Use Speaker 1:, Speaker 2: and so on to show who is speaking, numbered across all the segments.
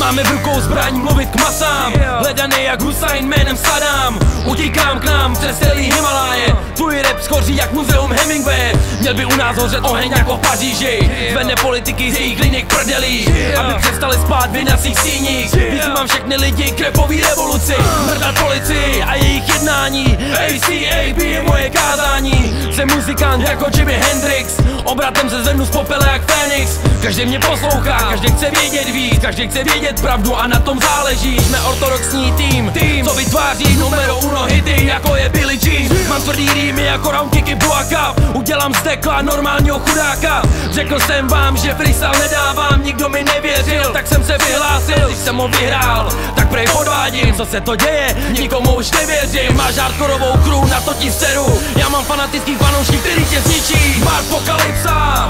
Speaker 1: Máme v rukou zbraň mluvit k masám, hledaný jak Husajn jménem Saddam. Utíkám k nám přes celý Himaláje, tvůj rap schoří jak muzeum Hemingway. Měl by u nás hořet oheň jako v Paříži, zvedne politiky z jejich linek prdelí, aby přestali spát v jednacích síních. Vyzývám všechny lidi k rapový revoluci, mrdat policii a jejich jednání. ACAB je moje kázání. Jsem muzikant jako Jimi Hendrix, obratem se zvednu z popele jak Fénix. Každý mě poslouchá, každý chce vědět víc, každý chce vědět pravdu a na tom záleží. Jsme ortodoxní tým, co vytváří numero uno hity jako je Billie Jean. Mám tvrdý rýmy jako roundkicky Buaka, udělám z dekla normálního chudáka. Řekl jsem vám, že freestyle nedávám, nikdo mi nevěřil, tak jsem se vyhlásil. Když jsem ho vyhrál, tak prej podvádím. Co se to děje, nikomu už nevěřím. Máš hardkorovou crew, na to ti seru. Já mám fanatický fanoušky, který tě zničí. Marpokalypsa,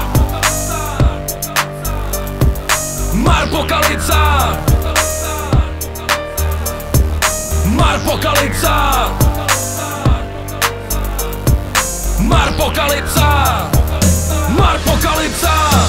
Speaker 1: Marpokalypsa, Marpokalypsa, Marpokalypsa, Marpokalypsa.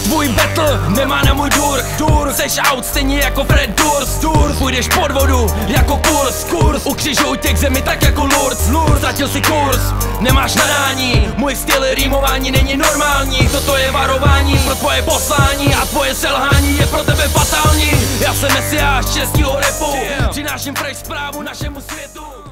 Speaker 1: Tvůj battle nemá na můj dur, seš out stejně jako Fred Durst. Půjdeš pod vodu jako kurs, ukřižuj tě k zemi tak jako Lourdes. Ztratil si kurz, nemáš nadání, můj styl rýmování není normální. Toto je varování pro tvoje poslání a tvoje selhání je pro tebe fatální. Já jsem mesiáš českýho rapu, přináším fresh zprávu našemu světu.